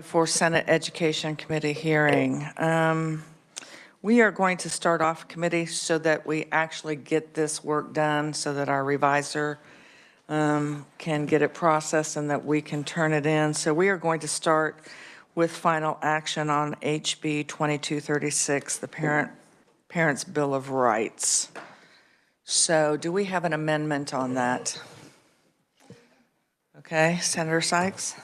For Senate Education Committee hearing. We are going to start off committee so that we actually get this work done so that our revisor can get it processed and that we can turn it in. So we are going to start with final action on HB 2236, the Parents' Bill of Rights. So do we have an amendment on that? Okay, Senator Sykes?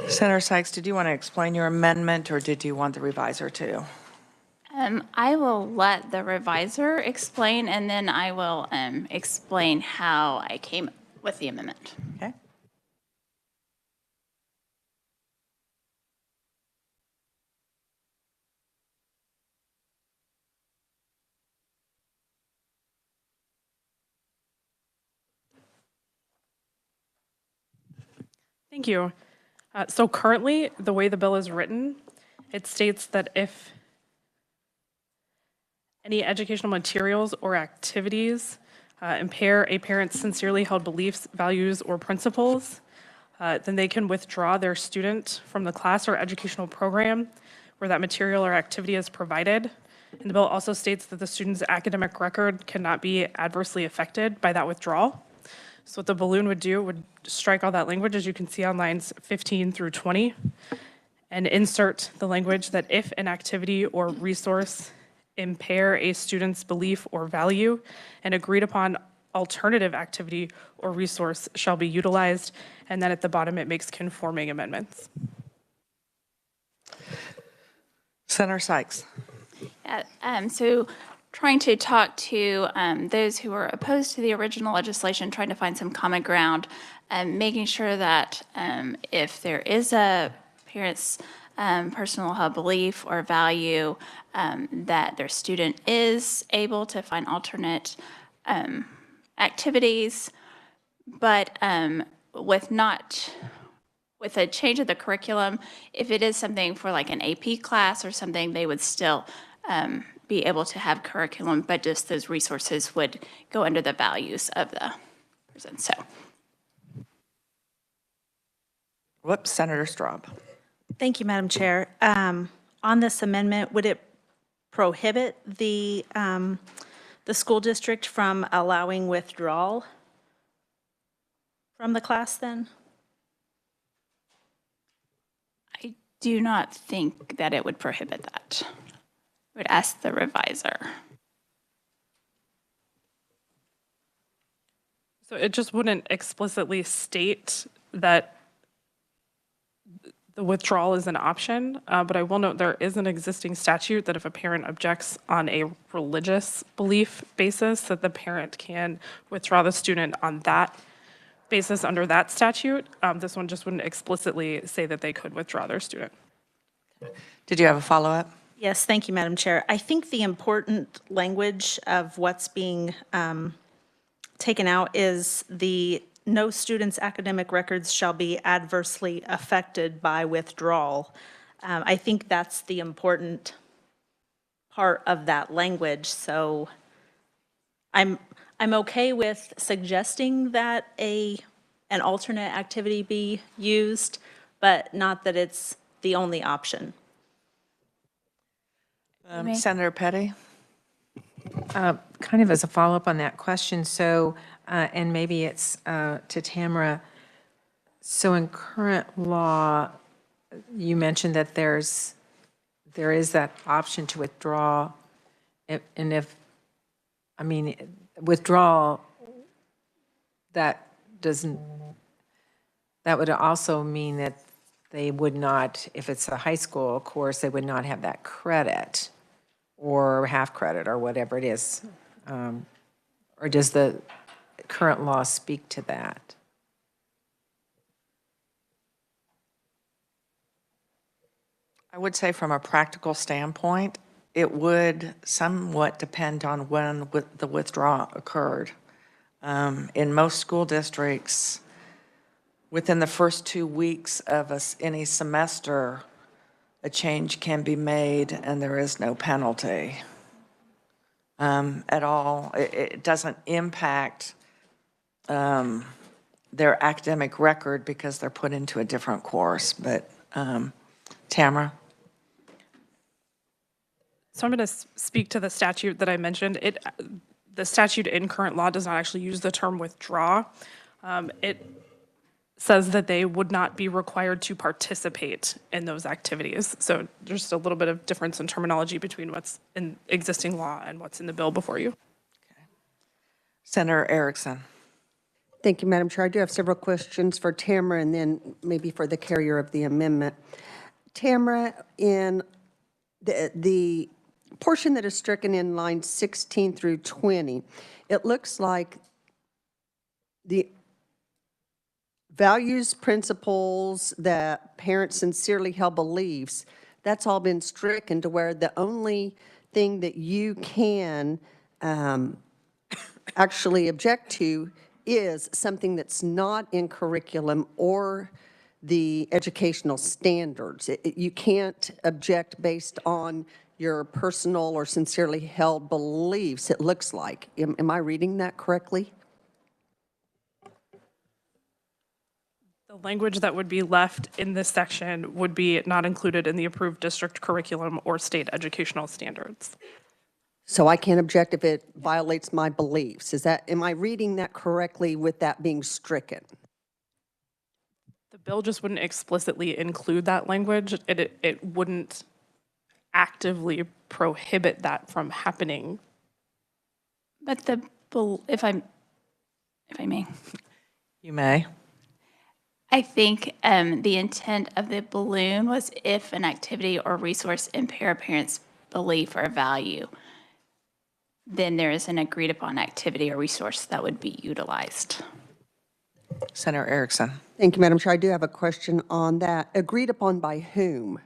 Senator Sykes, did you want to explain your amendment or did you want the revisor to? I will let the revisor explain, and then I will explain how I came with the amendment. Okay. Thank you. So currently, the way the bill is written, it states that if any educational materials or activities impair a parent's sincerely held beliefs, values, or principles, then they can withdraw their student from the class or educational program where that material or activity is provided. And the bill also states that the student's academic record cannot be adversely affected by that withdrawal. So what the balloon would do would strike all that language, as you can see on lines 15 through 20, and insert the language that if an activity or resource impair a student's belief or value, an agreed upon alternative activity or resource shall be utilized. And then at the bottom, it makes conforming amendments. Senator Sykes. So trying to talk to those who are opposed to the original legislation, trying to find some common ground, making sure that if there is a parent's personal held belief or value, that their student is able to find alternate activities, but with a change of the curriculum, if it is something for like an AP class or something, they would still be able to have curriculum, but just those resources would go under the values of the person. So. Whoops, Senator Straub. Thank you, Madam Chair. On this amendment, would it prohibit the school district from allowing withdrawal from the class then? I do not think that it would prohibit that. I would ask the revisor. So it just wouldn't explicitly state that the withdrawal is an option, but I will note there is an existing statute that if a parent objects on a religious belief basis, that the parent can withdraw the student on that basis under that statute. This one just wouldn't explicitly say that they could withdraw their student. Did you have a follow-up? Yes, thank you, Madam Chair. I think the important language of what's being taken out is the no student's academic records shall be adversely affected by withdrawal. I think that's the important part of that language. So I'm okay with suggesting that an alternate activity be used, but not that it's the only option. Senator Petty. Kind of as a follow-up on that question, so, and maybe it's to Tamara, so in current law, you mentioned that there is that option to withdraw, and if, I mean, withdrawal, that would also mean that they would not, if it's a high school course, they would not have that credit or half credit or whatever it is. Or does the current law speak to that? I would say from a practical standpoint, it would somewhat depend on when the withdrawal occurred. In most school districts, within the first 2 weeks of any semester, a change can be made and there is no penalty at all. It doesn't impact their academic record because they're put into a different course. But Tamara? So I'm going to speak to the statute that I mentioned. The statute in current law does not actually use the term withdraw. It says that they would not be required to participate in those activities. So there's just a little bit of difference in terminology between what's in existing law and what's in the bill before you. Okay. Senator Erickson. Thank you, Madam Chair. I do have several questions for Tamara and then maybe for the carrier of the amendment. Tamara, in the portion that is stricken in lines 16 through 20, it looks like the values, principles that parents sincerely held beliefs, that's all been stricken to where the only thing that you can actually object to is something that's not in curriculum or the educational standards. You can't object based on your personal or sincerely held beliefs, it looks like. Am I reading that correctly? The language that would be left in this section would be not included in the approved district curriculum or state educational standards. So I can't object if it violates my beliefs. Am I reading that correctly with that being stricken? The bill just wouldn't explicitly include that language. It wouldn't actively prohibit that from happening. But if I may, You may. I think the intent of the balloon was if an activity or resource impair a parent's belief or value, then there is an agreed upon activity or resource that would be utilized. Senator Erickson. Thank you, Madam Chair. I do have a question on that. Agreed upon by whom?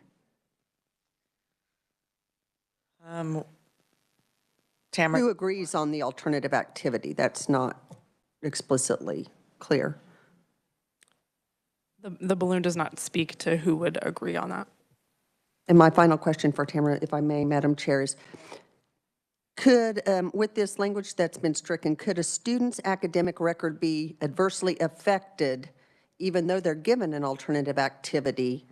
Tamara? Who agrees on the alternative activity? That's not explicitly clear. The balloon does not speak to who would agree on that. And my final question for Tamara, if I may, Madam Chair, is could, with this language that's been stricken, could a student's academic record be adversely affected even though they're given an alternative activity?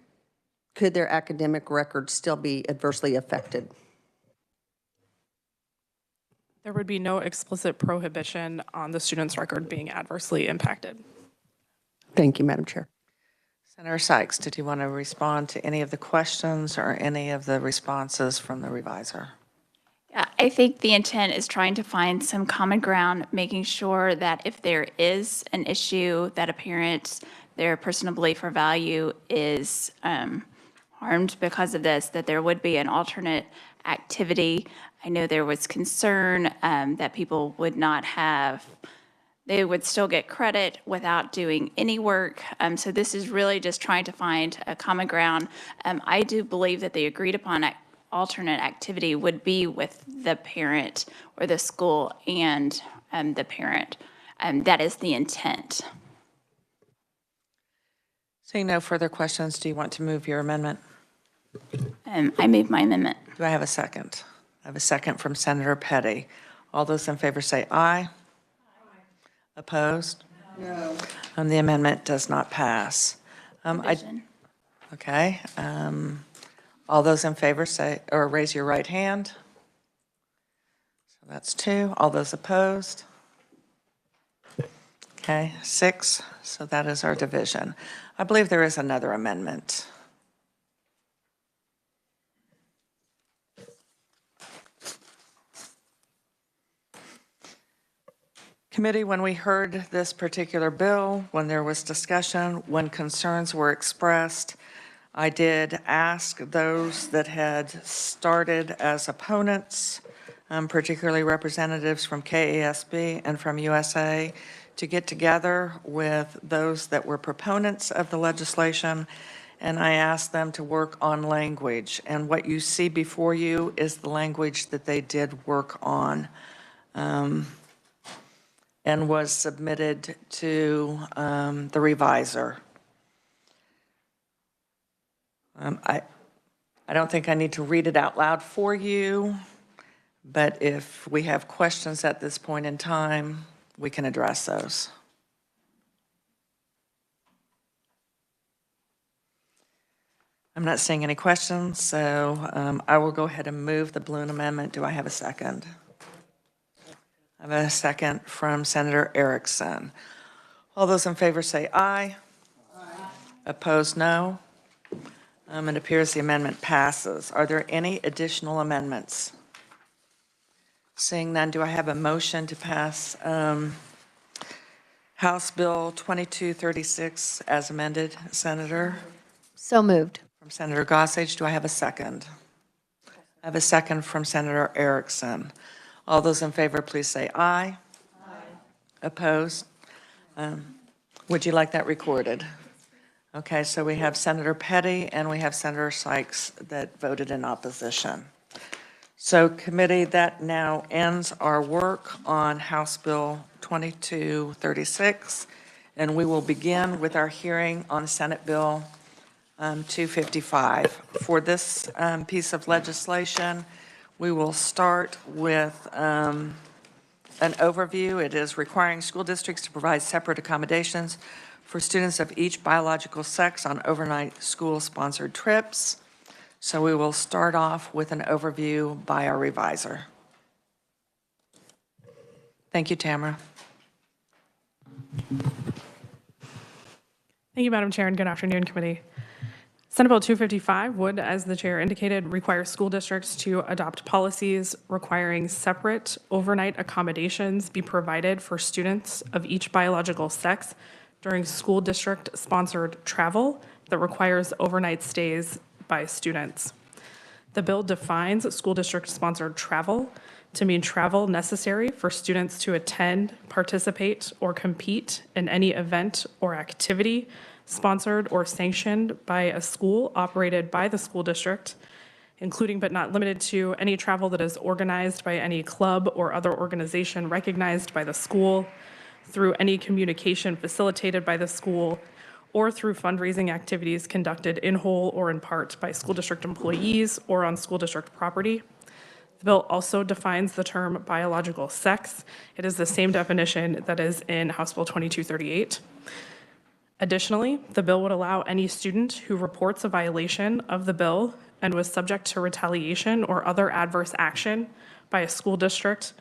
Could their academic record still be adversely affected? There would be no explicit prohibition on the student's record being adversely impacted. Thank you, Madam Chair. Senator Sykes, did you want to respond to any of the questions or any of the responses from the reviser? Yeah, I think the intent is trying to find some common ground, making sure that if there is an issue that a parent, their personal belief or value is harmed because of this, that there would be an alternate activity. I know there was concern that people would not have, they would still get credit without doing any work. So this is really just trying to find a common ground. I do believe that the agreed upon alternate activity would be with the parent or the school and the parent. That is the intent. Seeing no further questions, do you want to move your amendment? I move my amendment. Do I have a second? I have a second from Senator Petty. All those in favor say aye. Aye. Opposed? No. The amendment does not pass. Okay. All those in favor say, or raise your right hand. So that's 2. All those opposed? Okay, 6. So that is our division. I believe there is another amendment. Committee, when we heard this particular bill, when there was discussion, when concerns were expressed, I did ask those that had started as opponents, particularly representatives from KASB and from USA, to get together with those that were proponents of the legislation and I asked them to work on language. And what you see before you is the language that they did work on, and was submitted to the reviser. I don't think I need to read it out loud for you, but if we have questions at this point in time, we can address those. I'm not seeing any questions, so I will go ahead and move the balloon amendment. Do I have a second? I have a second from Senator Erickson. All those in favor say aye. Aye. Opposed, no. It appears the amendment passes. Are there any additional amendments? Seeing none, do I have a motion to pass House Bill 2236 as amended, Senator? So moved. From Senator Gossage, do I have a second? I have a second from Senator Erickson. All those in favor, please say aye. Aye. Opposed? Would you like that recorded? Okay, so we have Senator Petty and we have Senator Sykes that voted in opposition. So committee, that now ends our work on House Bill 2236, and we will begin with our hearing on Senate Bill 255. For this piece of legislation, we will start with an overview. It is requiring school districts to provide separate accommodations for students of each biological sex on overnight school-sponsored trips. So we will start off with an overview by our reviser. Thank you, Tamara. Thank you, Madam Chair, and good afternoon, committee. Senate Bill 255 would, as the chair indicated, require school districts to adopt policies requiring separate overnight accommodations be provided for students of each biological sex during school district-sponsored travel that requires overnight stays by students. The bill defines school district-sponsored travel to mean travel necessary for students to attend, participate, or compete in any event or activity sponsored or sanctioned by a school operated by the school district, including but not limited to any travel that is organized by any club or other organization recognized by the school, through any communication facilitated by the school, or through fundraising activities conducted in whole or in part by school district employees or on school district property. The bill also defines the term biological sex. It is the same definition that is in House Bill 2238. Additionally, the bill would allow any student who reports a violation of the bill and was subject to retaliation or other adverse action by a school district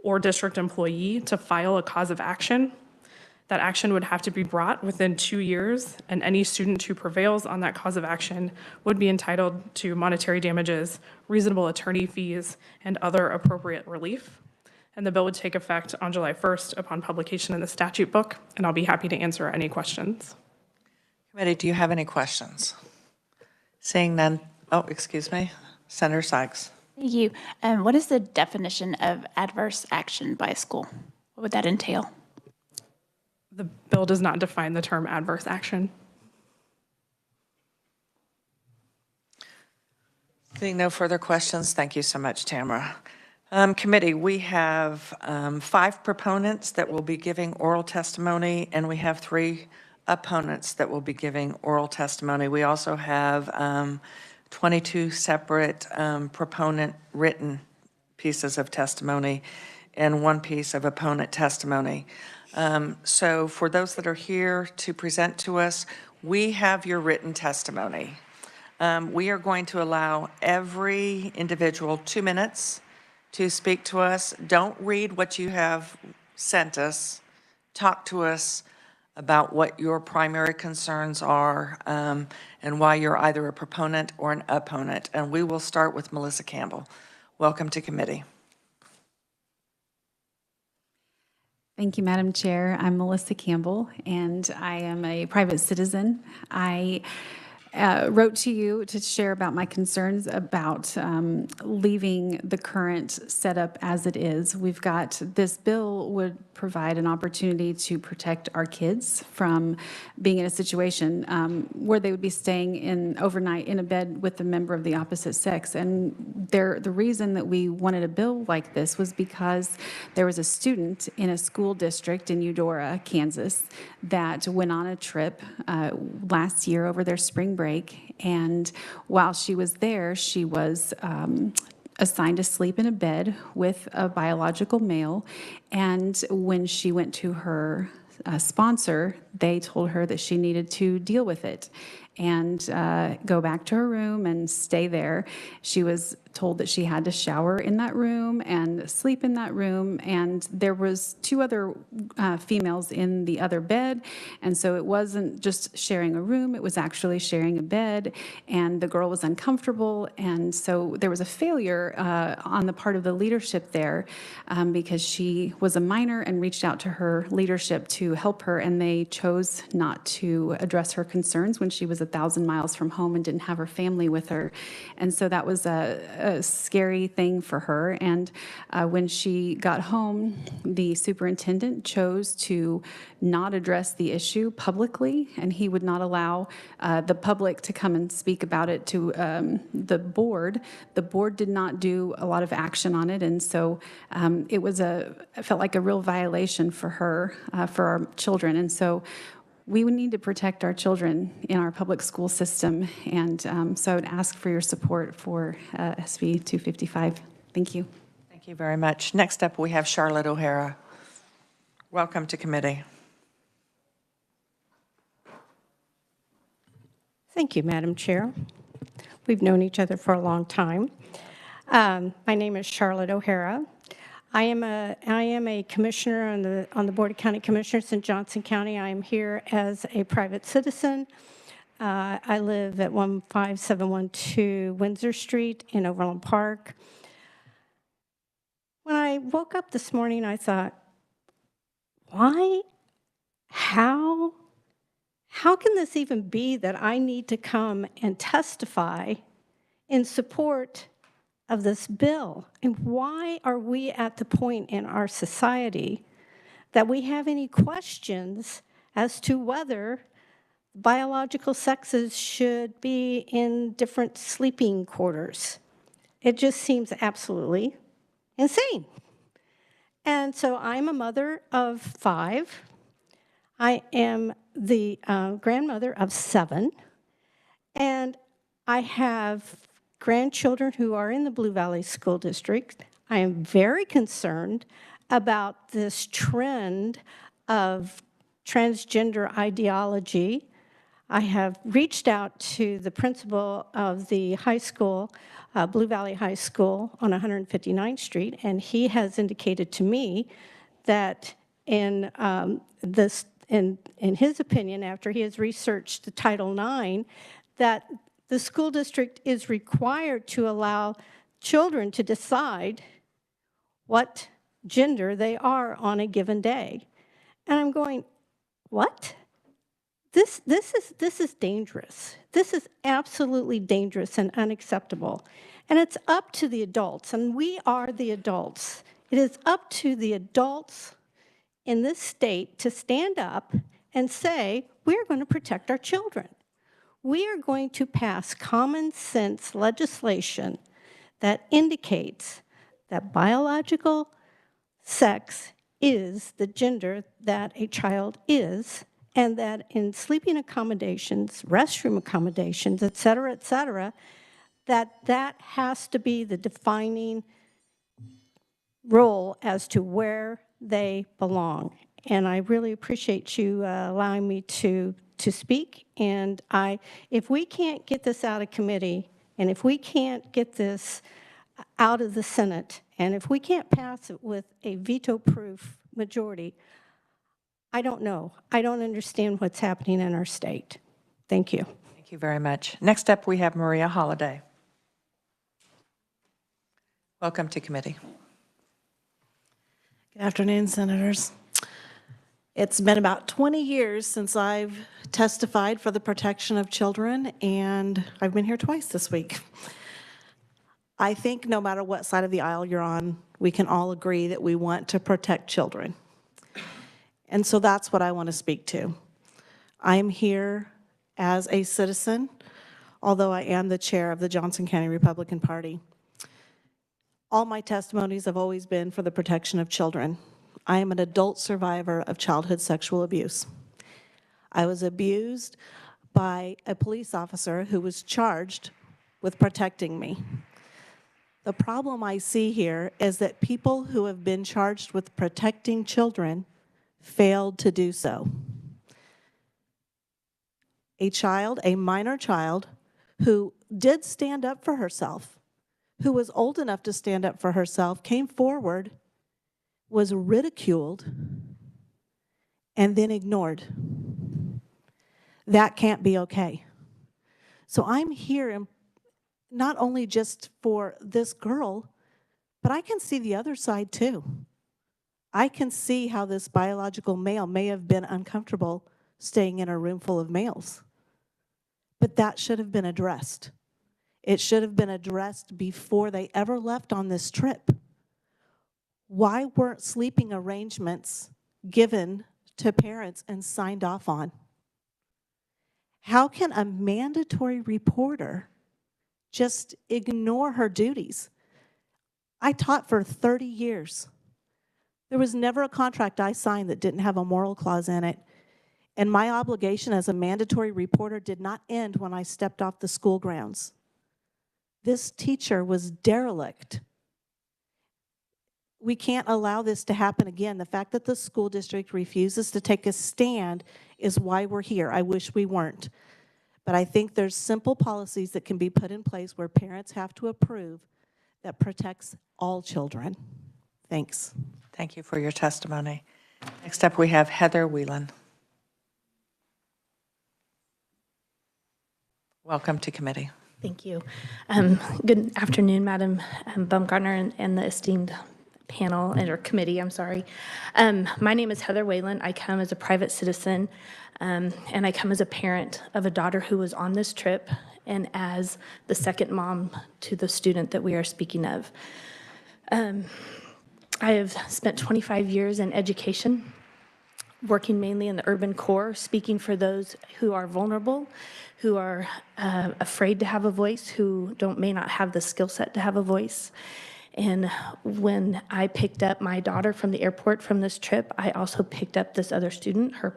or district employee to file a cause of action. That action would have to be brought within 2 years, and any student who prevails on that cause of action would be entitled to monetary damages, reasonable attorney fees, and other appropriate relief. And the bill would take effect on July 1st upon publication in the statute book, and I'll be happy to answer any questions. Committee, do you have any questions? Seeing none, oh, excuse me, Senator Sykes. Thank you. What is the definition of adverse action by a school? What would that entail? The bill does not define the term adverse action. Seeing no further questions, thank you so much, Tamara. Committee, we have 5 proponents that will be giving oral testimony, and we have 3 opponents that will be giving oral testimony. We also have 22 separate proponent written pieces of testimony and 1 piece of opponent testimony. So for those that are here to present to us, we have your written testimony. We are going to allow every individual 2 minutes to speak to us. Don't read what you have sent us. Talk to us about what your primary concerns are and why you're either a proponent or an opponent. And we will start with Melissa Campbell. Welcome to committee. Thank you, Madam Chair. I'm Melissa Campbell, and I am a private citizen. I wrote to you to share about my concerns about leaving the current setup as it is. We've got, this bill would provide an opportunity to protect our kids from being in a situation where they would be staying in overnight in a bed with a member of the opposite sex. And the reason that we wanted a bill like this was because there was a student in a school district in Eudora, Kansas, that went on a trip last year over their spring break. And while she was there, she was assigned to sleep in a bed with a biological male. And when she went to her sponsor, they told her that she needed to deal with it and go back to her room and stay there. She was told that she had to shower in that room and sleep in that room, and there was 2 other females in the other bed, and so it wasn't just sharing a room, it was actually sharing a bed, and the girl was uncomfortable, and so there was a failure on the part of the leadership there because she was a minor and reached out to her leadership to help her, and they chose not to address her concerns when she was 1,000 miles from home and didn't have her family with her. And so that was a scary thing for her. And when she got home, the superintendent chose to not address the issue publicly, and he would not allow the public to come and speak about it to the board. The board did not do a lot of action on it, and so it felt like a real violation for her, for our children. And so we would need to protect our children in our public school system, and so I would ask for your support for SB 255. Thank you. Thank you very much. Next up, we have Charlotte O'Hara. Welcome to committee. Thank you, Madam Chair. We've known each other for a long time. My name is Charlotte O'Hara. I am a commissioner on the Board of County Commissioners in Johnson County. I am here as a private citizen. I live at 15712 Windsor Street in Overland Park. When I woke up this morning, I thought, why? How can this even be that I need to come and testify in support of this bill? And why are we at the point in our society that we have any questions as to whether biological sexes should be in different sleeping quarters? It just seems absolutely insane. And so I'm a mother of 5. I am the grandmother of 7, and I have grandchildren who are in the Blue Valley School District. I am very concerned about this trend of transgender ideology. I have reached out to the principal of the high school, Blue Valley High School on 159th Street, and he has indicated to me that in his opinion, after he has researched the Title IX, that the school district is required to allow children to decide what gender they are on a given day. And I'm going, what? This is dangerous. This is absolutely dangerous and unacceptable. And it's up to the adults, and we are the adults. It is up to the adults in this state to stand up and say, we're going to protect our children. We are going to pass common sense legislation that indicates that biological sex is the gender that a child is, and that in sleeping accommodations, restroom accommodations, et cetera, that has to be the defining role as to where they belong. And I really appreciate you allowing me to speak. And if we can't get this out of committee, and if we can't get this out of the Senate, and if we can't pass it with a veto-proof majority, I don't know. I don't understand what's happening in our state. Thank you. Thank you very much. Next up, we have Maria Holliday. Welcome to committee. Good afternoon, Senators. It's been about 20 years since I've testified for the protection of children, and I've been here twice this week. I think no matter what side of the aisle you're on, we can all agree that we want to protect children. And so that's what I want to speak to. I'm here as a citizen, although I am the chair of the Johnson County Republican Party. All my testimonies have always been for the protection of children. I am an adult survivor of childhood sexual abuse. I was abused by a police officer who was charged with protecting me. The problem I see here is that people who have been charged with protecting children failed to do so. A child, a minor child, who did stand up for herself, who was old enough to stand up for herself, came forward, was ridiculed, and then ignored. That can't be okay. So I'm here not only just for this girl, but I can see the other side too. I can see how this biological male may have been uncomfortable staying in a room full of males. But that should have been addressed. It should have been addressed before they ever left on this trip. Why weren't sleeping arrangements given to parents and signed off on? How can a mandatory reporter just ignore her duties? I taught for 30 years. There was never a contract I signed that didn't have a moral clause in it. And my obligation as a mandatory reporter did not end when I stepped off the school grounds. This teacher was derelict. We can't allow this to happen again. The fact that the school district refuses to take a stand is why we're here. I wish we weren't. But I think there's simple policies that can be put in place where parents have to approve that protects all children. Thanks. Thank you for your testimony. Next up, we have Heather Whelan. Welcome to committee. Thank you. Good afternoon, Madam Baumgartner and the esteemed panel, or committee, I'm sorry. My name is Heather Whelan. I come as a private citizen, and I come as a parent of a daughter who was on this trip and as the second mom to the student that we are speaking of. I have spent 25 years in education, working mainly in the urban core, speaking for those who are vulnerable, who are afraid to have a voice, who may not have the skill set to have a voice. And when I picked up my daughter from the airport from this trip, I also picked up this other student. Her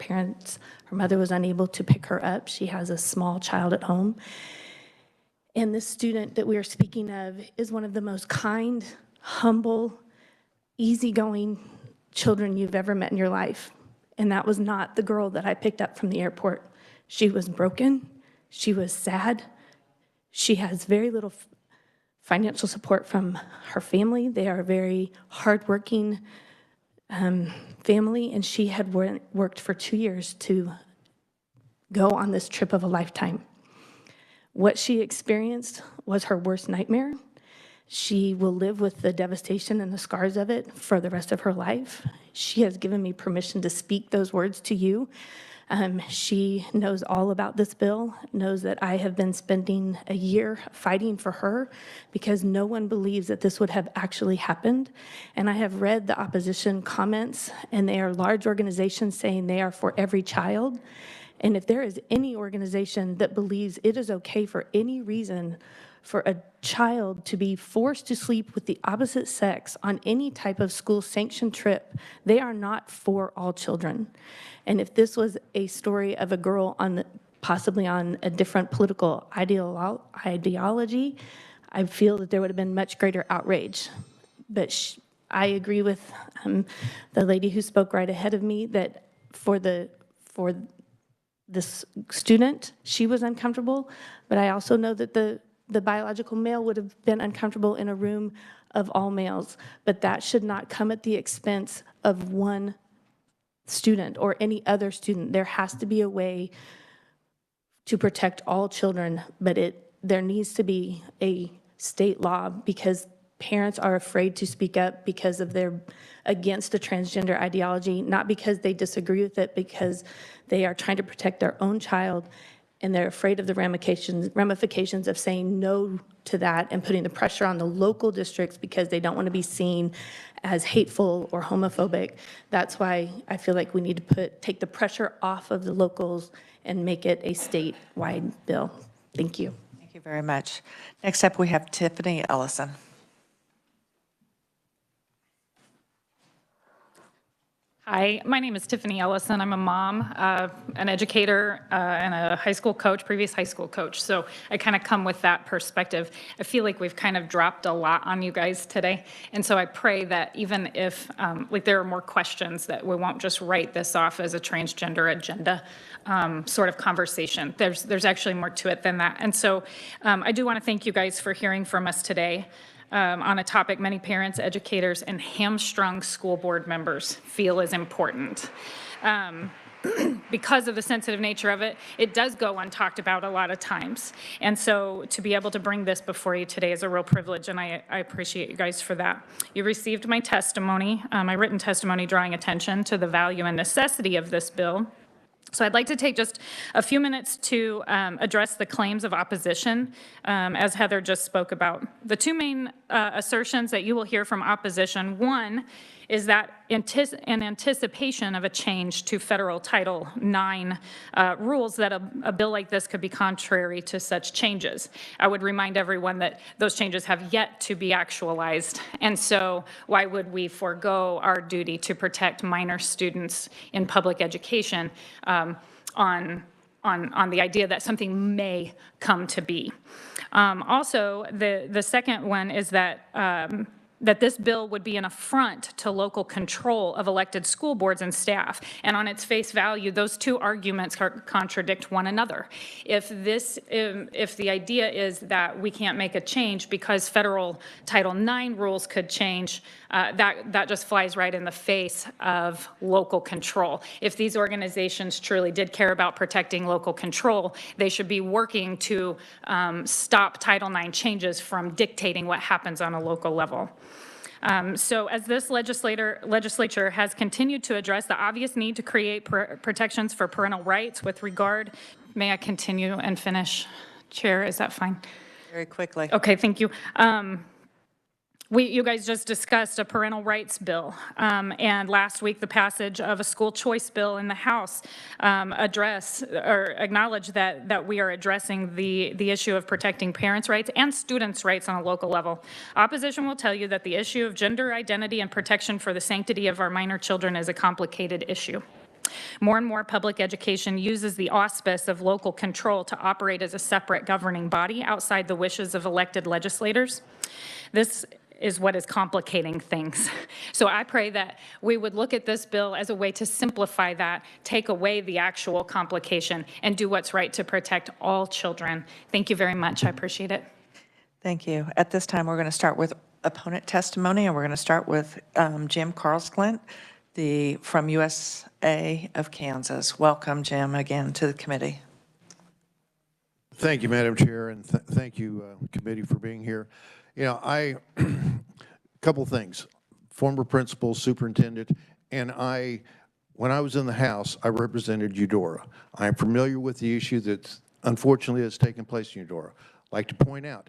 mother was unable to pick her up. She has a small child at home. And this student that we are speaking of is one of the most kind, humble, easygoing children you've ever met in your life. And that was not the girl that I picked up from the airport. She was broken. She was sad. She has very little financial support from her family. They are a very hardworking family, and she had worked for 2 years to go on this trip of a lifetime. What she experienced was her worst nightmare. She will live with the devastation and the scars of it for the rest of her life. She has given me permission to speak those words to you. She knows all about this bill, knows that I have been spending a year fighting for her because no one believes that this would have actually happened. And I have read the opposition comments, and they are large organizations saying they are for every child. And if there is any organization that believes it is okay for any reason for a child to be forced to sleep with the opposite sex on any type of school-sanctioned trip, they are not for all children. And if this was a story of a girl possibly on a different political ideology, I feel that there would have been much greater outrage. But I agree with the lady who spoke right ahead of me that for this student, she was uncomfortable, but I also know that the biological male would have been uncomfortable in a room of all males, but that should not come at the expense of one student or any other student. There has to be a way to protect all children, but there needs to be a state law because parents are afraid to speak up because of their against the transgender ideology, not because they disagree with it, because they are trying to protect their own child, and they're afraid of the ramifications of saying no to that and putting the pressure on the local districts because they don't want to be seen as hateful or homophobic. That's why I feel like we need to take the pressure off of the locals and make it a statewide bill. Thank you. Thank you very much. Next up, we have Tiffany Ellison. Hi, my name is Tiffany Ellison. I'm a mom, an educator, and a high school coach, previous high school coach. So I kind of come with that perspective. I feel like we've kind of dropped a lot on you guys today. And so I pray that even if like there are more questions, that we won't just write this off as a transgender agenda sort of conversation. There's actually more to it than that. And so I do want to thank you guys for hearing from us today. On a topic many parents, educators, and hamstrung school board members feel is important. Because of the sensitive nature of it, it does go untalked about a lot of times. And so to be able to bring this before you today is a real privilege, and I appreciate you guys for that. You received my testimony, my written testimony drawing attention to the value and necessity of this bill. So I'd like to take just a few minutes to address the claims of opposition, as Heather just spoke about. The two main assertions that you will hear from opposition, one is that in anticipation of a change to federal Title IX rules, that a bill like this could be contrary to such changes. I would remind everyone that those changes have yet to be actualized, and so why would we forego our duty to protect minor students in public education on the idea that something may come to be. Also, the second one is that that this bill would be an affront to local control of elected school boards and staff. And on its face value, those two arguments contradict one another. If the idea is that we can't make a change because federal Title IX rules could change, that just flies right in the face of local control. If these organizations truly did care about protecting local control, they should be working to stop Title IX changes from dictating what happens on a local level. So as this legislature has continued to address the obvious need to create protections for parental rights with regard, may I continue and finish, Chair, is that fine? Very quickly. Okay, thank you. You guys just discussed a parental rights bill, and last week the passage of a school choice bill in the House acknowledge that we are addressing the issue of protecting parents' rights and students' rights on a local level. Opposition will tell you that the issue of gender identity and protection for the sanctity of our minor children is a complicated issue. More and more public education uses the auspice of local control to operate as a separate governing body outside the wishes of elected legislators. This is what is complicating things. So I pray that we would look at this bill as a way to simplify that, take away the actual complication, and do what's right to protect all children. Thank you very much. I appreciate it. Thank you. At this time, we're going to start with opponent testimony, and we're going to start with Jim Carlsglint, from USA of Kansas. Welcome, Jim, again to the committee. Thank you, Madam Chair, and thank you, committee, for being here. You know, a couple things. Former principal, superintendent, and when I was in the House, I represented Eudora. I'm familiar with the issue that unfortunately has taken place in Eudora. I'd like to point out,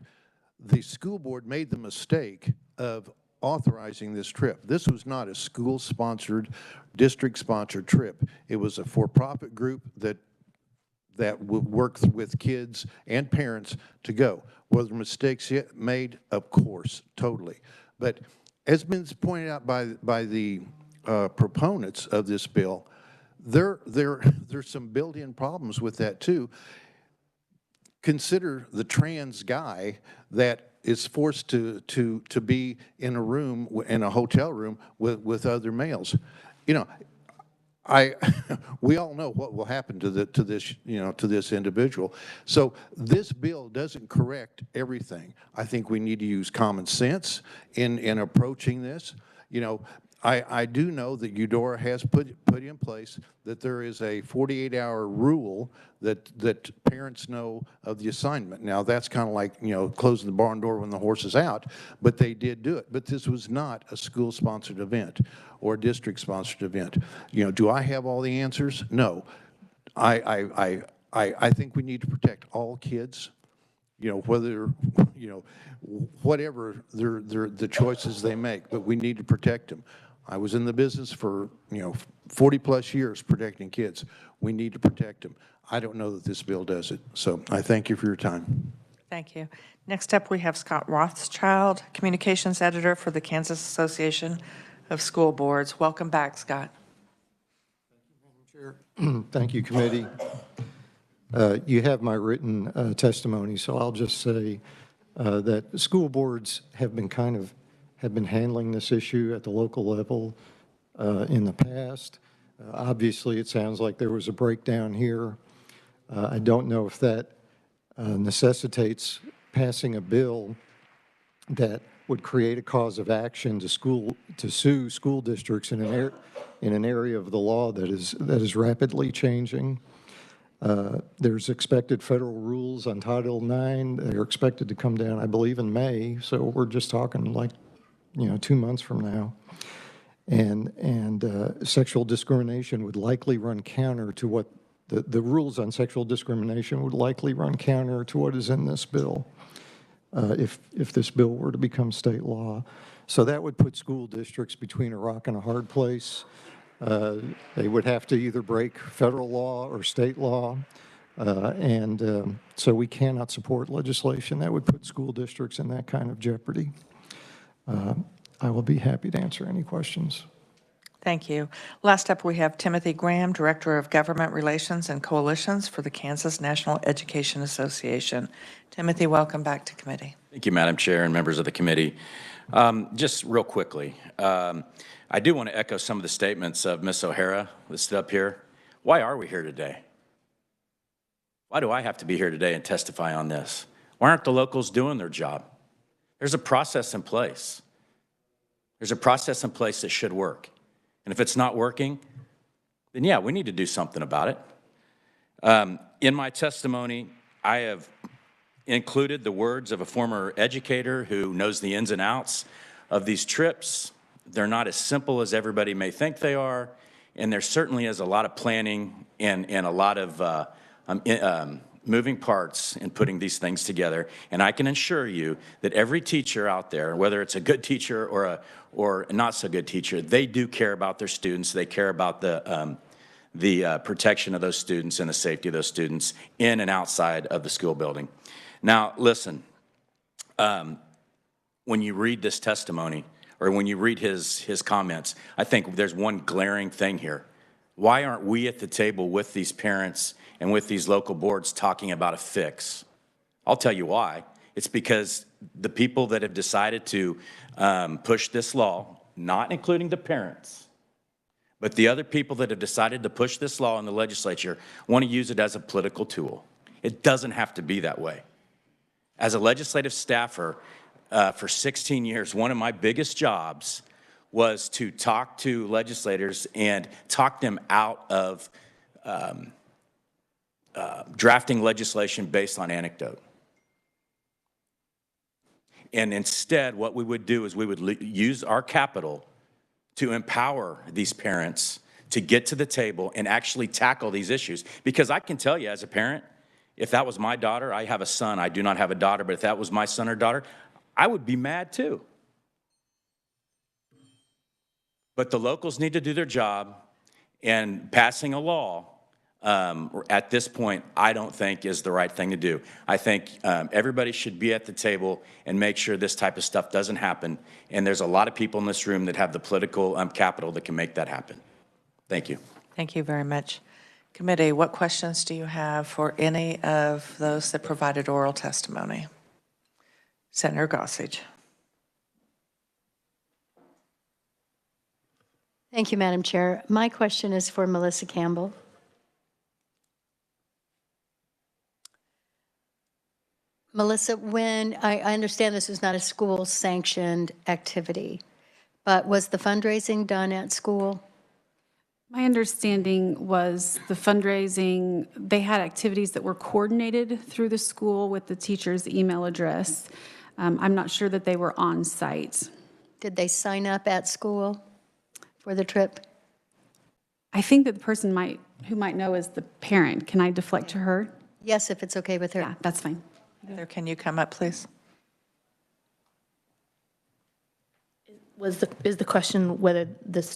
the school board made the mistake of authorizing this trip. This was not a school-sponsored, district-sponsored trip. It was a for-profit group that would work with kids and parents to go. Were there mistakes made? Of course, totally. But as been pointed out by the proponents of this bill, there's some built-in problems with that too. Consider the trans guy that is forced to be in a room, in a hotel room with other males. You know, we all know what will happen to this individual. So this bill doesn't correct everything. I think we need to use common sense in approaching this. You know, I do know that Eudora has put in place that there is a 48-hour rule that parents know of the assignment. Now, that's kind of like, you know, closing the barn door when the horse is out, but they did do it. But this was not a school-sponsored event or a district-sponsored event. You know, do I have all the answers? No. I think we need to protect all kids, you know, whether, you know, whatever the choices they make, but we need to protect them. I was in the business for, you know, 40-plus years protecting kids. We need to protect them. I don't know that this bill does it. So I thank you for your time. Thank you. Next up, we have Scott Rothschild, Communications Editor for the Kansas Association of School Boards. Welcome back, Scott. Thank you, committee. You have my written testimony, so I'll just say that school boards have been handling this issue at the local level in the past. Obviously, it sounds like there was a breakdown here. I don't know if that necessitates passing a bill that would create a cause of action to sue school districts in an area of the law that is rapidly changing. There's expected federal rules on Title IX. They're expected to come down, I believe, in May. So we're just talking like, you know, 2 months from now. And sexual discrimination would likely run counter to what the rules on sexual discrimination would likely run counter to what is in this bill if this bill were to become state law. So that would put school districts between a rock and a hard place. They would have to either break federal law or state law. So we cannot support legislation that would put school districts in that kind of jeopardy. I will be happy to answer any questions. Thank you. Last up, we have Timothy Graham, Director of Government Relations and Coalitions for the Kansas National Education Association. Timothy, welcome back to committee. Thank you, Madam Chair and members of the committee. Just real quickly, I do want to echo some of the statements of Ms. O'Hara listed up here. Why are we here today? Why do I have to be here today and testify on this? Why aren't the locals doing their job? There's a process in place. There's a process in place that should work. And if it's not working, then yeah, we need to do something about it. In my testimony, I have included the words of a former educator who knows the ins and outs of these trips. They're not as simple as everybody may think they are, and there certainly is a lot of planning and a lot of moving parts in putting these things together. And I can assure you that every teacher out there, whether it's a good teacher or a not so good teacher, they do care about their students. They care about the protection of those students and the safety of those students in and outside of the school building. Now, listen, when you read this testimony or when you read his comments, I think there's one glaring thing here. Why aren't we at the table with these parents and with these local boards talking about a fix? I'll tell you why. It's because the people that have decided to push this law, not including the parents, but the other people that have decided to push this law in the legislature want to use it as a political tool. It doesn't have to be that way. As a legislative staffer for 16 years, one of my biggest jobs was to talk to legislators and talk them out of drafting legislation based on anecdote. And instead, what we would do is we would use our capital to empower these parents to get to the table and actually tackle these issues. Because I can tell you as a parent, if that was my daughter, I have a son, I do not have a daughter, but if that was my son or daughter, I would be mad too. But the locals need to do their job, and passing a law at this point, I don't think is the right thing to do. I think everybody should be at the table and make sure this type of stuff doesn't happen. And there's a lot of people in this room that have the political capital that can make that happen. Thank you. Thank you very much. Committee, what questions do you have for any of those that provided oral testimony? Senator Gossage. Thank you, Madam Chair. My question is for Melissa Campbell. Melissa, when I understand this is not a school-sanctioned activity, But was the fundraising done at school? My understanding was the fundraising, they had activities that were coordinated through the school with the teacher's email address. I'm not sure that they were on site. Did they sign up at school for the trip? I think that the person who might know is the parent. Can I deflect to her? Yes, if it's okay with her. Yeah, that's fine. Heather, can you come up, please? Is the question whether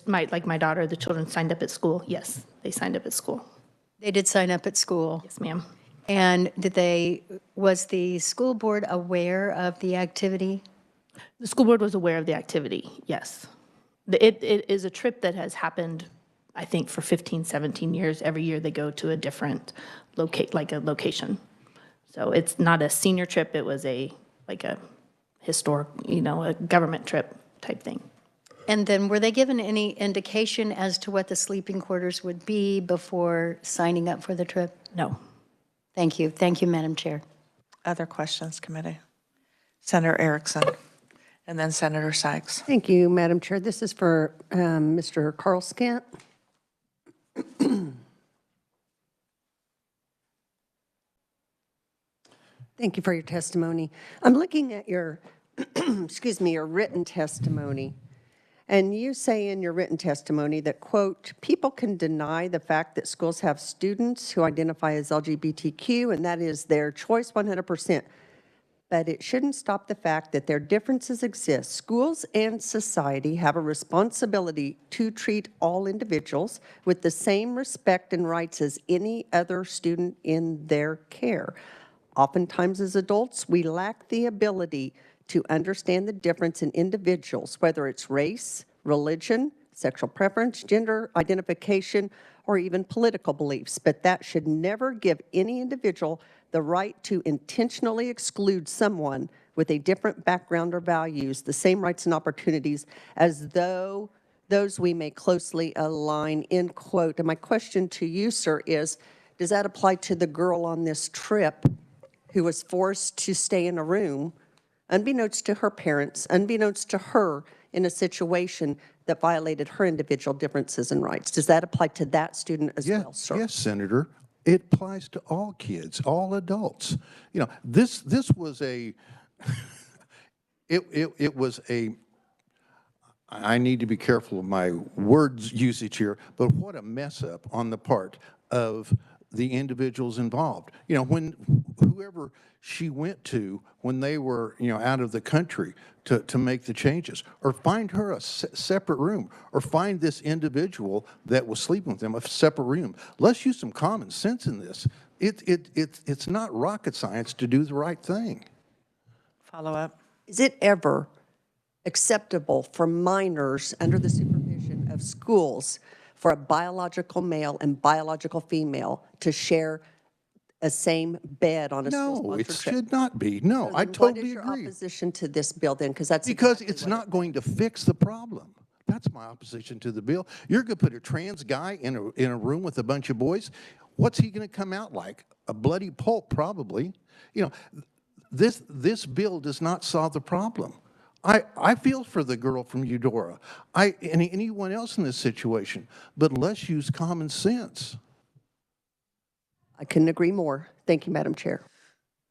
like my daughter, the children signed up at school? Yes, they signed up at school. They did sign up at school. Yes, ma'am. And was the school board aware of the activity? The school board was aware of the activity, yes. It is a trip that has happened, I think, for 15, 17 years. Every year they go to a different location. So it's not a senior trip, it was a historic, a government trip type thing. And then were they given any indication as to what the sleeping quarters would be before signing up for the trip? No. Thank you. Thank you, Madam Chair. Other questions, committee? Senator Erickson, and then Senator Sykes. Thank you, Madam Chair. This is for Mr. Carl Skant. Thank you for your testimony. I'm looking at your, excuse me, your written testimony. And you say in your written testimony that, quote, people can deny the fact that schools have students who identify as LGBTQ, and that is their choice 100%. But it shouldn't stop the fact that their differences exist. Schools and society have a responsibility to treat all individuals with the same respect and rights as any other student in their care. Oftentimes as adults, we lack the ability to understand the difference in individuals, whether it's race, religion, sexual preference, gender identification, or even political beliefs. But that should never give any individual the right to intentionally exclude someone with a different background or values, the same rights and opportunities as though those we may closely align, end quote. And my question to you, sir, is, does that apply to the girl on this trip who was forced to stay in a room, unbeknownst to her parents, unbeknownst to her, in a situation that violated her individual differences and rights? Does that apply to that student as well, sir? Yes, Senator. It applies to all kids, all adults. You know, this was a, it was a, I need to be careful of my words usage here, but what a mess up on the part of the individuals involved. You know, when whoever she went to when they were, out of the country to make the changes, or find her a separate room, or find this individual that was sleeping with them a separate room. Let's use some common sense in this. It's not rocket science to do the right thing. Follow up. Is it ever acceptable for minors under the supervision of schools for a biological male and biological female to share a same bed on a school-sponsored trip? No, it should not be. No, I totally agree. What is your opposition to this bill then? Because it's not going to fix the problem. That's my opposition to the bill. You're going to put a trans guy in a room with a bunch of boys. What's he going to come out like? A bloody pulp, probably. This bill does not solve the problem. I feel for the girl from Eudora, and anyone else in this situation, but let's use common sense. I couldn't agree more. Thank you, Madam Chair.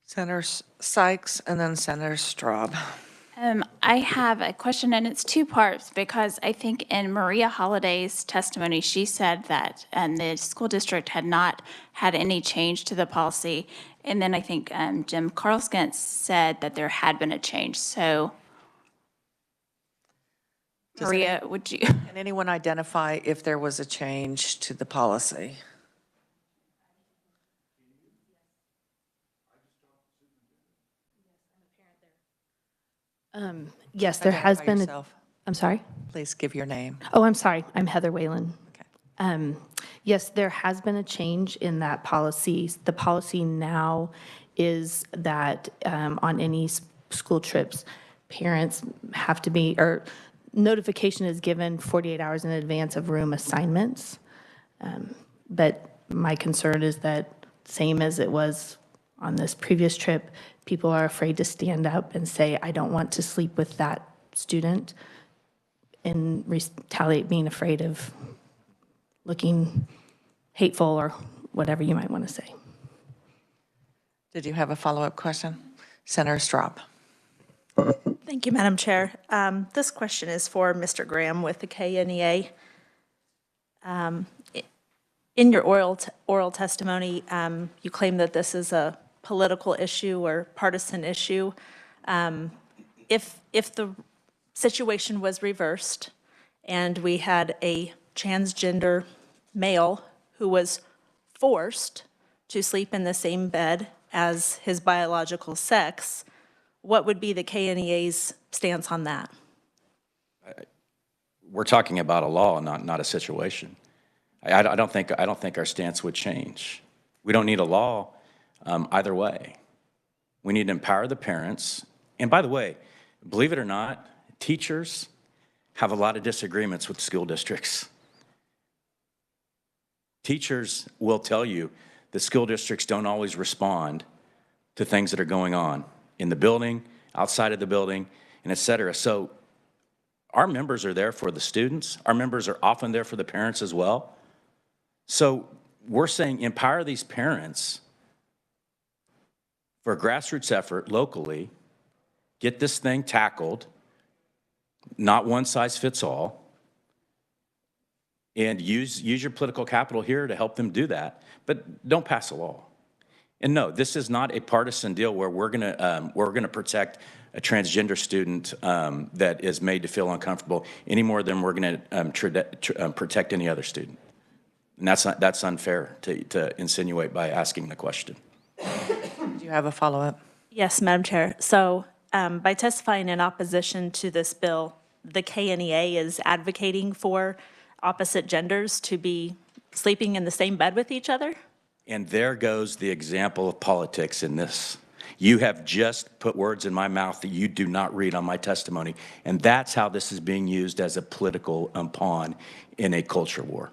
Senator Sykes and then Senator Straub. I have a question, and it's two parts, because I think in Maria Holliday's testimony, she said that the school district had not had any change to the policy. And then I think Jim Carlskent said that there had been a change. So, Maria, would you? Can anyone identify if there was a change to the policy? Yes, there has been. Yourself. I'm sorry? Please give your name. Oh, I'm sorry. I'm Heather Whalen. Okay. Yes, there has been a change in that policy. The policy now is that on any school trips, parents have to be, or notification is given 48 hours in advance of room assignments. But my concern is that, same as it was on this previous trip, people are afraid to stand up and say, I don't want to sleep with that student and retaliate, being afraid of looking hateful or whatever you might want to say. Did you have a follow-up question? Senator Straub. Thank you, Madam Chair. This question is for Mr. Graham with the KNEA. In your oral testimony, you claim that this is a political issue or partisan issue. If the situation was reversed and we had a transgender male who was forced to sleep in the same bed as his biological sex, what would be the KNEA's stance on that? We're talking about a law, not a situation. I don't think our stance would change. We don't need a law either way. We need to empower the parents. And by the way, believe it or not, teachers have a lot of disagreements with school districts. Teachers will tell you that school districts don't always respond to things that are going on in the building, outside of the building, and et cetera. So our members are there for the students. Our members are often there for the parents as well. So we're saying empower these parents for a grassroots effort locally, get this thing tackled, not one size fits all, and use your political capital here to help them do that, but don't pass a law. And no, this is not a partisan deal where we're gonna protect a transgender student that is made to feel uncomfortable any more than we're gonna protect any other student. And that's unfair to insinuate by asking the question. Do you have a follow-up? Yes, Madam Chair. So by testifying in opposition to this bill, the KNEA is advocating for opposite genders to be sleeping in the same bed with each other? And there goes the example of politics in this. You have just put words in my mouth that you do not read on my testimony. And that's how this is being used as a political pawn in a culture war.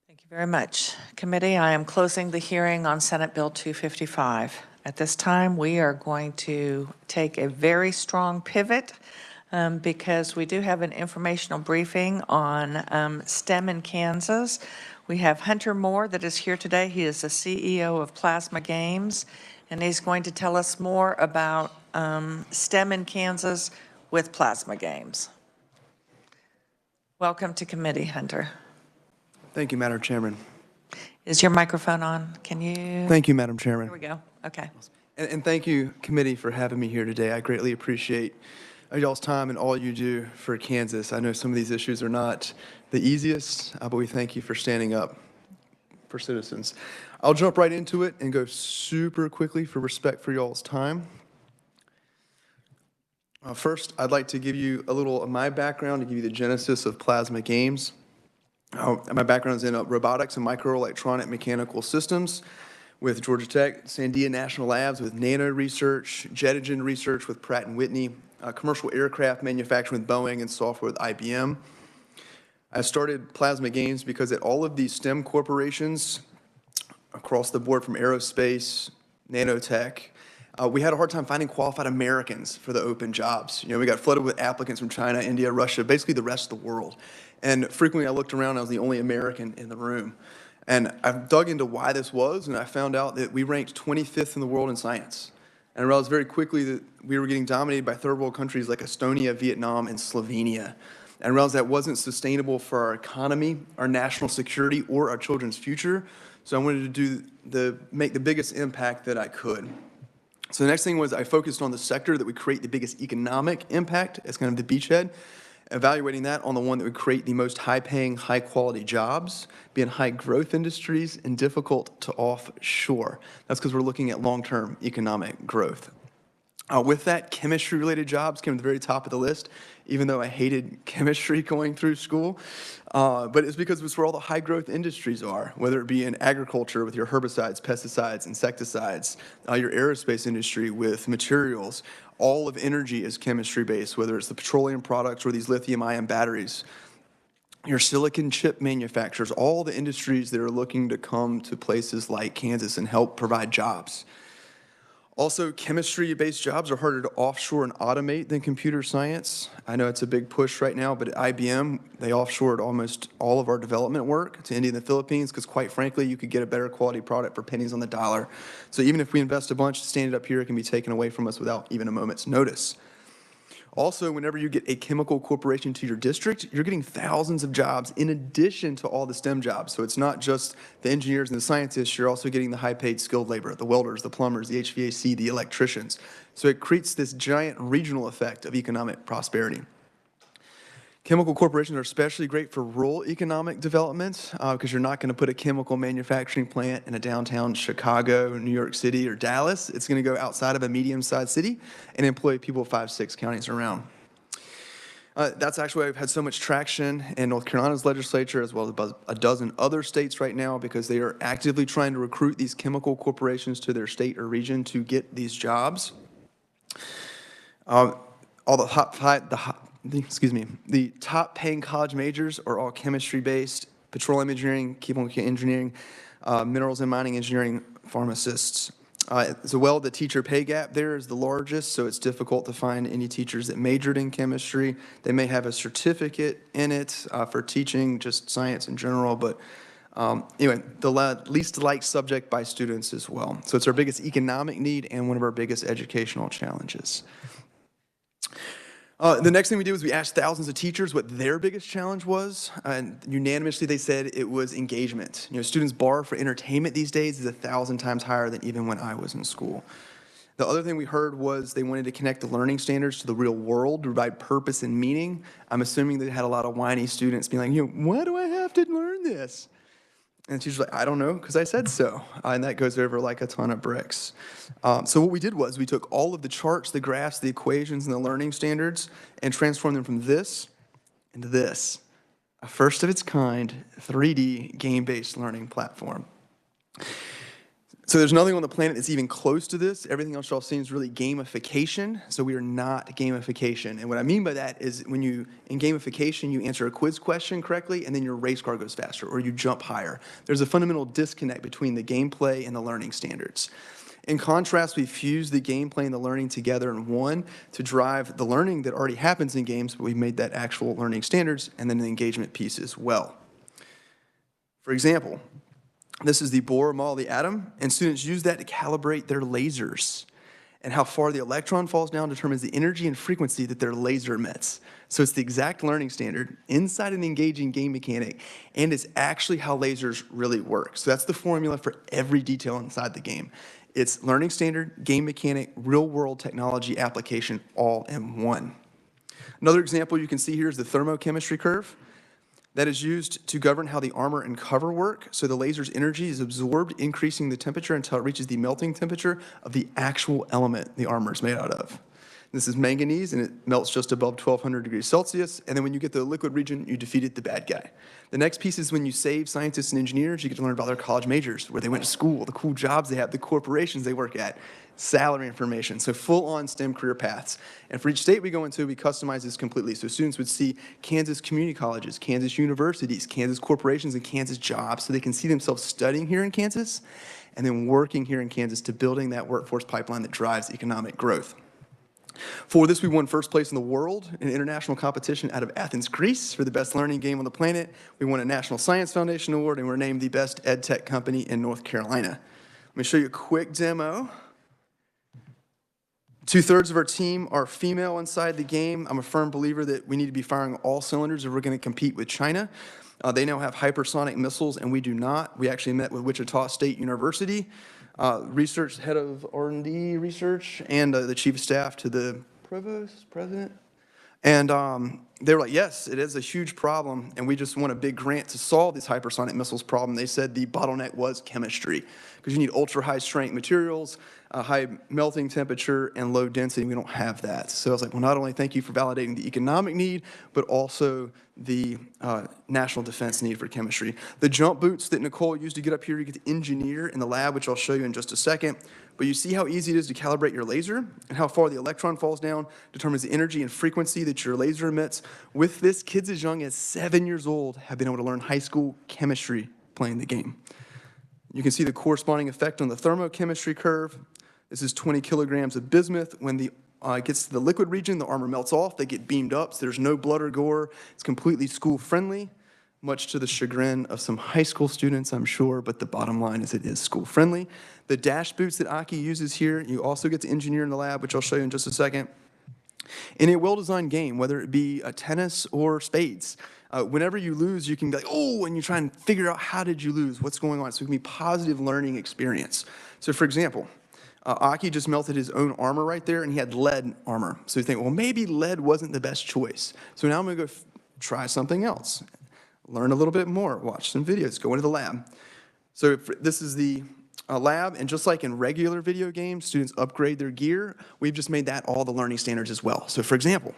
Thank you very much. Committee, I am closing the hearing on Senate Bill 255. At this time, we are going to take a very strong pivot because we do have an informational briefing on STEM in Kansas. We have Hunter Moore that is here today. He is the CEO of Plasma Games, and he's going to tell us more about STEM in Kansas with Plasma Games. Welcome to committee, Hunter. Thank you, Madam Chairman. Is your microphone on? Can you? Thank you, Madam Chairman. Here we go. Okay. And thank you, committee, for having me here today. I greatly appreciate y'all's time and all you do for Kansas. I know some of these issues are not the easiest, but we thank you for standing up for citizens. I'll jump right into it and go super quickly for respect for y'all's time. First, I'd like to give you a little of my background to give you the genesis of Plasma Games. My background is in robotics and microelectronic mechanical systems with Georgia Tech, Sandia National Labs with nano research, jet engine research with Pratt & Whitney, commercial aircraft manufacturing with Boeing, and software with IBM. I started Plasma Games because at all of these STEM corporations across the board, from aerospace, nanotech, we had a hard time finding qualified Americans for the open jobs. You know, we got flooded with applicants from China, India, Russia, basically the rest of the world. And frequently I looked around, I was the only American in the room. And I dug into why this was, and I found out that we ranked 25th in the world in science. And I realized very quickly that we were getting dominated by third world countries like Estonia, Vietnam, and Slovenia. And I realized that wasn't sustainable for our economy, our national security, or our children's future. So I wanted to make the biggest impact that I could. So the next thing was I focused on the sector that would create the biggest economic impact as kind of the beachhead, evaluating that on the one that would create the most high-paying, high-quality jobs, be in high-growth industries, and difficult to offshore. That's because we're looking at long-term economic growth. With that, chemistry-related jobs came to the very top of the list, even though I hated chemistry going through school. But it's because it's where all the high-growth industries are, whether it be in agriculture with your herbicides, pesticides, insecticides, your aerospace industry with materials. All of energy is chemistry-based, whether it's the petroleum products or these lithium-ion batteries. Your silicon chip manufacturers, all the industries that are looking to come to places like Kansas and help provide jobs. Also, chemistry-based jobs are harder to offshore and automate than computer science. I know it's a big push right now, but at IBM, they offshored almost all of our development work to India and the Philippines because, quite frankly, you could get a better quality product for pennies on the dollar. So even if we invest a bunch, standing up here, it can be taken away from us without even a moment's notice. Also, whenever you get a chemical corporation to your district, you're getting thousands of jobs in addition to all the STEM jobs. So it's not just the engineers and the scientists, you're also getting the high-paid skilled labor, the welders, the plumbers, the HVAC, the electricians. So it creates this giant regional effect of economic prosperity. Chemical corporations are especially great for rural economic development because you're not going to put a chemical manufacturing plant in a downtown Chicago, New York City, or Dallas. It's going to go outside of a medium-sized city and employ people 5-6 counties around. That's actually why we've had so much traction in North Carolina's legislature, as well as a dozen other states right now, because they are actively trying to recruit these chemical corporations to their state or region to get these jobs. The top paying college majors are all chemistry-based, petroleum engineering, chemical engineering, minerals and mining engineering, pharmacists. As well, the teacher pay gap there is the largest, so it's difficult to find any teachers that majored in chemistry. They may have a certificate in it for teaching just science in general, but anyway, the least liked subject by students as well. So it's our biggest economic need and one of our biggest educational challenges. The next thing we did was we asked thousands of teachers what their biggest challenge was, and unanimously they said it was engagement. You know, students' bar for entertainment these days is 1,000 times higher than even when I was in school. The other thing we heard was they wanted to connect the learning standards to the real world to provide purpose and meaning. I'm assuming they had a lot of whiny students being like, you know, why do I have to learn this? And she's like, I don't know, because I said so. And that goes over like a ton of bricks. So what we did was we took all of the charts, the graphs, the equations, and the learning standards and transformed them from this into this, a first of its kind 3D game-based learning platform. So there's nothing on the planet that's even close to this. Everything else y'all seen is really gamification. So we are not gamification. And what I mean by that is when you, in gamification, you answer a quiz question correctly and then your race car goes faster or you jump higher. There's a fundamental disconnect between the gameplay and the learning standards. In contrast, we fuse the gameplay and the learning together in one to drive the learning that already happens in games, but we've made that actual learning standards and then the engagement piece as well. For example, this is the Bohr model of the atom, and students use that to calibrate their lasers. And how far the electron falls down determines the energy and frequency that their laser emits. So it's the exact learning standard inside an engaging game mechanic, and it's actually how lasers really work. So that's the formula for every detail inside the game. It's learning standard, game mechanic, real-world technology application all in one. Another example you can see here is the thermochemistry curve. That is used to govern how the armor and cover work. So the laser's energy is absorbed, increasing the temperature until it reaches the melting temperature of the actual element the armor is made out of. This is manganese, and it melts just above 1,200 degrees Celsius. And then when you get to the liquid region, you defeated the bad guy. The next piece is when you save scientists and engineers, you get to learn about their college majors, where they went to school, the cool jobs they have, the corporations they work at, salary information, so full-on STEM career paths. And for each state we go into, we customize this completely. So students would see Kansas community colleges, Kansas universities, Kansas corporations, and Kansas jobs, so they can see themselves studying here in Kansas and then working here in Kansas to building that workforce pipeline that drives economic growth. For this, we won first place in the world in international competition out of Athens, Greece, for the best learning game on the planet. We won a National Science Foundation Award, and we're named the best ed tech company in North Carolina. Let me show you a quick demo. 2/3 of our team are female inside the game. I'm a firm believer that we need to be firing all cylinders if we're going to compete with China. They now have hypersonic missiles, and we do not. We actually met with Wichita State University, research head of R&D research, and the chief of staff to the president. And they were like, yes, it is a huge problem, and we just want a big grant to solve this hypersonic missiles problem. They said the bottleneck was chemistry, because you need ultra-high strength materials, high melting temperature, and low density. We don't have that. So I was like, well, not only thank you for validating the economic need, but also the national defense need for chemistry. The jump boots that Nicole used to get up here, you get to engineer in the lab, which I'll show you in just a second. But you see how easy it is to calibrate your laser, and how far the electron falls down determines the energy and frequency that your laser emits. With this, kids as young as 7 years old have been able to learn high school chemistry playing the game. You can see the corresponding effect on the thermochemistry curve. This is 20 kilograms of bismuth. When the it gets to the liquid region, the armor melts off. They get beamed up, so there's no blood or gore. It's completely school-friendly, much to the chagrin of some high school students, I'm sure, but the bottom line is it is school-friendly. The dash boots that Aki uses here, you also get to engineer in the lab, which I'll show you in just a second. In a well-designed game, whether it be a tennis or spades, whenever you lose, you can be like, oh, and you try and figure out how did you lose, what's going on. So it can be positive learning experience. So for example, Aki just melted his own armor right there, and he had lead armor. So you think, well, maybe lead wasn't the best choice. So now I'm going to go try something else. Learn a little bit more, watch some videos, go into the lab. So this is the lab, and just like in regular video games, students upgrade their gear. We've just made that all the learning standards as well. So for example,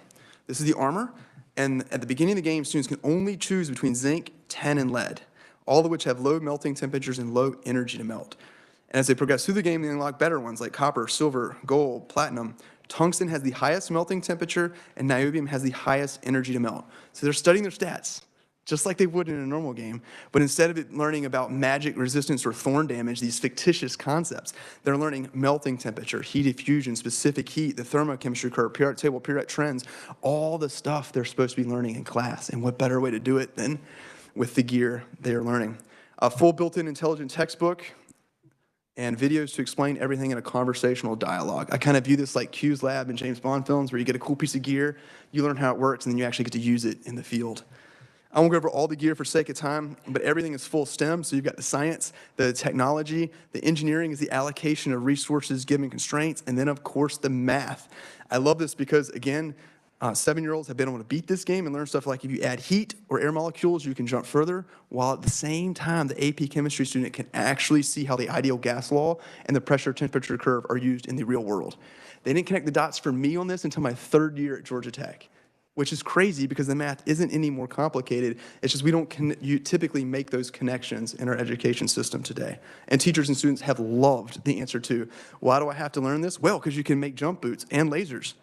this is the armor, and at the beginning of the game, students can only choose between zinc, tin, and lead, all of which have low melting temperatures and low energy to melt. And as they progress through the game, they unlock better ones like copper, silver, gold, platinum. Tungsten has the highest melting temperature, and niobium has the highest energy to melt. So they're studying their stats, just like they would in a normal game. But instead of it learning about magic resistance or thorn damage, these fictitious concepts, they're learning melting temperature, heat diffusion, specific heat, the thermochemistry curve, periodic table, periodic trends, all the stuff they're supposed to be learning in class. And what better way to do it than with the gear they are learning? A full built-in intelligent textbook and videos to explain everything in a conversational dialogue. I kind of view this like Q's lab in James Bond films, where you get a cool piece of gear, you learn how it works, and then you actually get to use it in the field. I won't go over all the gear for sake of time, but everything is full STEM. So you've got the science, the technology, the engineering is the allocation of resources given constraints, and then of course the math. I love this because, again, 7-year-olds have been able to beat this game and learn stuff like if you add heat or air molecules, you can jump further, while at the same time, the AP chemistry student can actually see how the ideal gas law and the pressure temperature curve are used in the real world. They didn't connect the dots for me on this until my 3rd year at Georgia Tech, which is crazy because the math isn't any more complicated. It's just we don't typically make those connections in our education system today. And teachers and students have loved the answer to, why do I have to learn this? Well, because you can make jump boots and lasers,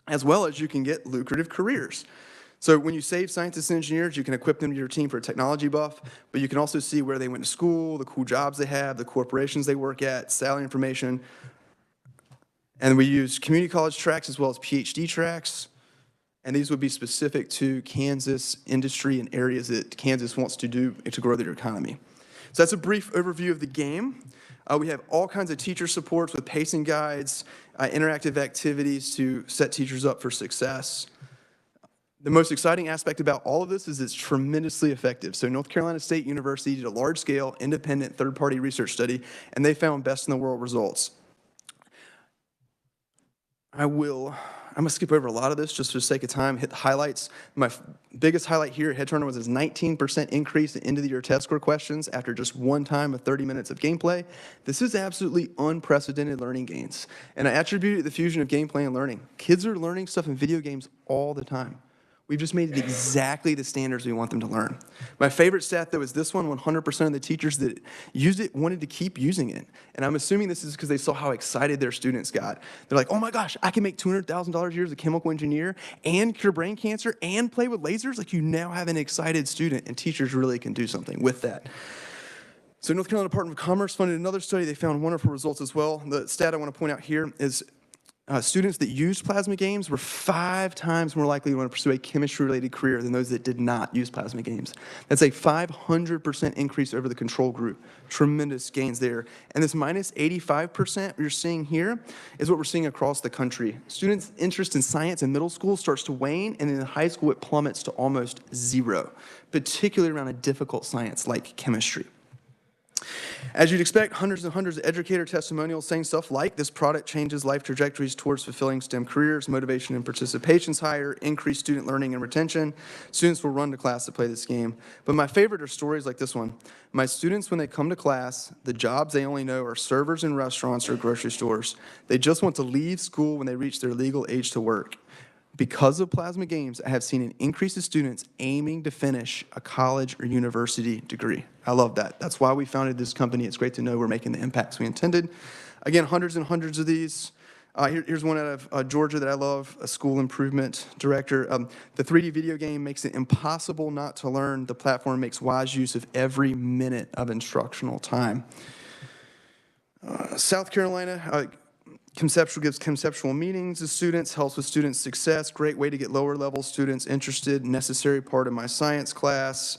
as well as you can get lucrative careers. So when you save scientists and engineers, you can equip them to your team for a technology buff, but you can also see where they went to school, the cool jobs they have, the corporations they work at, salary information. And we use community college tracks as well as PhD tracks. And these would be specific to Kansas industry and areas that Kansas wants to do to grow their economy. So that's a brief overview of the game. We have all kinds of teacher supports with pacing guides, interactive activities to set teachers up for success. The most exciting aspect about all of this is it's tremendously effective. So North Carolina State University did a large-scale, independent, third-party research study, and they found best-in-the-world results. I'm going to skip over a lot of this just for the sake of time, hit the highlights. My biggest highlight here at Head Turner was his 19% increase in end-of-the-year test score questions after just one time of 30 minutes of gameplay. This is absolutely unprecedented learning gains, and I attribute it to the fusion of gameplay and learning. Kids are learning stuff in video games all the time. We've just made it exactly the standards we want them to learn. My favorite stat, though, is this one. 100% of the teachers that used it wanted to keep using it. And I'm assuming this is because they saw how excited their students got. They're like, oh my gosh, I can make $200,000 a year as a chemical engineer and cure brain cancer and play with lasers? Like, you now have an excited student, and teachers really can do something with that. So North Carolina Department of Commerce funded another study. They found wonderful results as well. The stat I want to point out here is students that used plasma games were 5 times more likely to want to pursue a chemistry-related career than those that did not use plasma games. That's a 500% increase over the control group. Tremendous gains there. And this minus 85% you're seeing here is what we're seeing across the country. Students' interest in science in middle school starts to wane, and in high school it plummets to almost 0, particularly around a difficult science like chemistry. As you'd expect, hundreds and hundreds of educator testimonials saying stuff like, this product changes life trajectories towards fulfilling STEM careers, motivation and participation's higher, increased student learning and retention. Students will run to class to play this game. But my favorite are stories like this one. My students, when they come to class, the jobs they only know are servers in restaurants or grocery stores. They just want to leave school when they reach their legal age to work. Because of plasma games, I have seen an increase of students aiming to finish a college or university degree. I love that. That's why we founded this company. It's great to know we're making the impacts we intended. Again, hundreds and hundreds of these. Here's one out of Georgia that I love, a school improvement director. The 3D video game makes it impossible not to learn. The platform makes wise use of every minute of instructional time. South Carolina, Gives conceptual meanings to students, helps with student success, great way to get lower level students interested, necessary part of my science class.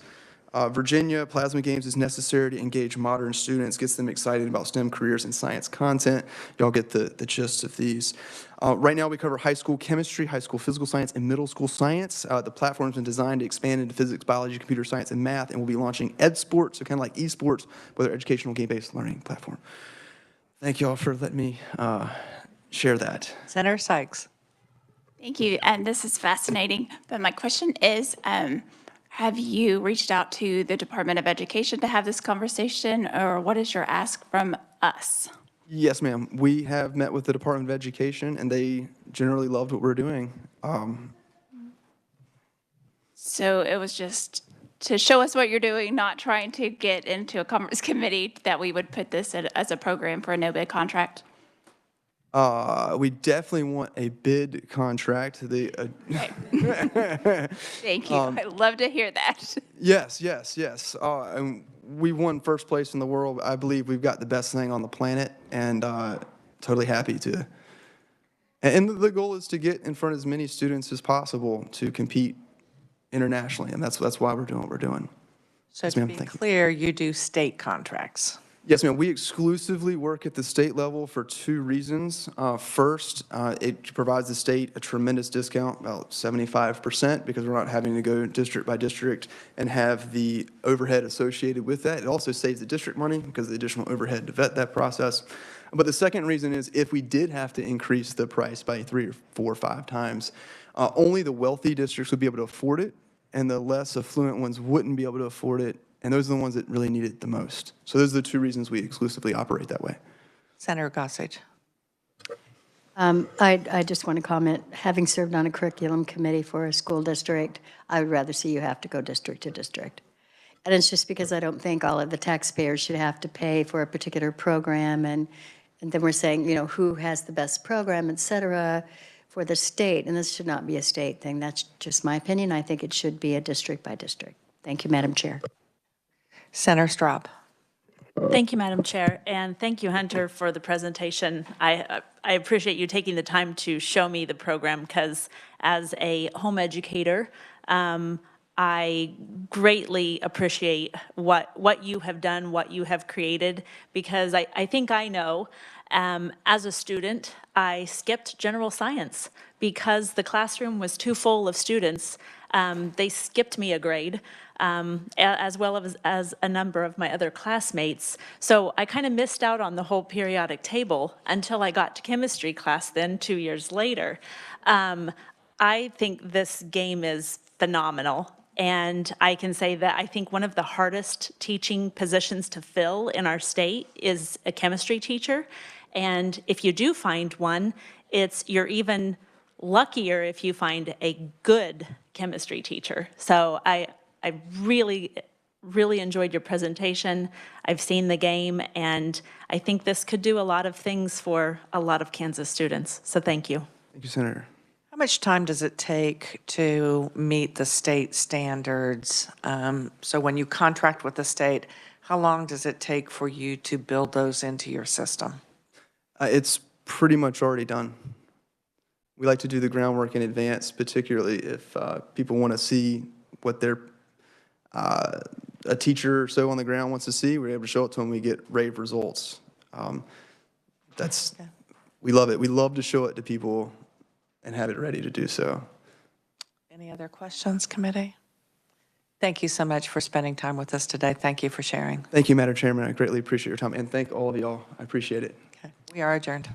Virginia, Plasma Games is necessary to engage modern students, gets them excited about STEM careers and science content. Y'all get the gist of these. Right now we cover high school chemistry, high school physical science, and middle school science. The platform's been designed to expand into physics, biology, computer science, and math, and we'll be launching EdSports, so kind of like esports, with our educational game-based learning platform. Thank you all for letting me share that. Senator Sykes. Thank you, and this is fascinating. But my question is, have you reached out to the Department of Education to have this conversation, or what is your ask from us? Yes, ma'am. We have met with the Department of Education, and they generally loved what we're doing. So it was just to show us what you're doing, not trying to get into a conference committee, that we would put this as a program for a no-bid contract? We definitely want a bid contract. Thank you. I'd love to hear that. Yes. And we won first place in the world. I believe we've got the best thing on the planet, and totally happy to. And the goal is to get in front of as many students as possible to compete internationally, and that's why we're doing what we're doing. So Yes, to ma'am. be Thank you. clear, you do state contracts. Yes, ma'am. We exclusively work at the state level for two reasons. First, it provides the state a tremendous discount, about 75%, because we're not having to go district by district and have the overhead associated with that. It also saves the district money because of the additional overhead to vet that process. But the second reason is if we did have to increase the price by 3 or 4 or 5 times, only the wealthy districts would be able to afford it, and the less affluent ones wouldn't be able to afford it. And those are the ones that really need it the most. So those are the two reasons we exclusively operate that way. Senator Gossage. I just want to comment, having served on a curriculum committee for a school district, I would rather see you have to go district to district. And it's just because I don't think all of the taxpayers should have to pay for a particular program. And then we're saying, you know, who has the best program, et cetera, for the state. And this should not be a state thing. That's just my opinion. I think it should be a district by district. Thank you, Madam Chair. Senator Straub. Thank you, Madam Chair, and thank you, Hunter, for the presentation. I appreciate you taking the time to show me the program, because as a home educator, I greatly appreciate what you have done, what you have created, because I think I know, as a student, I skipped general science because the classroom was too full of students. They skipped me a grade. As well as a number of my other classmates. So I kind of missed out on the whole periodic table until I got to chemistry class then 2 years later. I think this game is phenomenal. And I can say that I think one of the hardest teaching positions to fill in our state is a chemistry teacher. And if you do find one, you're even luckier if you find a good chemistry teacher. So I really enjoyed your presentation. I've seen the game, and I think this could do a lot of things for a lot of Kansas students. So thank you. Thank you, Senator. How much time does it take to meet the state standards? So when you contract with the state, how long does it take for you to build those into your system? It's pretty much already done. We like to do the groundwork in advance, particularly if people want to see what a teacher or so on the ground wants to see. We're able to show it to them. We get rave results. We love it. We love to show it to people and have it ready to do so. Any other questions, committee? Thank you so much for spending time with us today. Thank you for sharing. Thank you, Madam Chairman. I greatly appreciate your time, and thank all of y'all. I appreciate it. Okay. We are adjourned.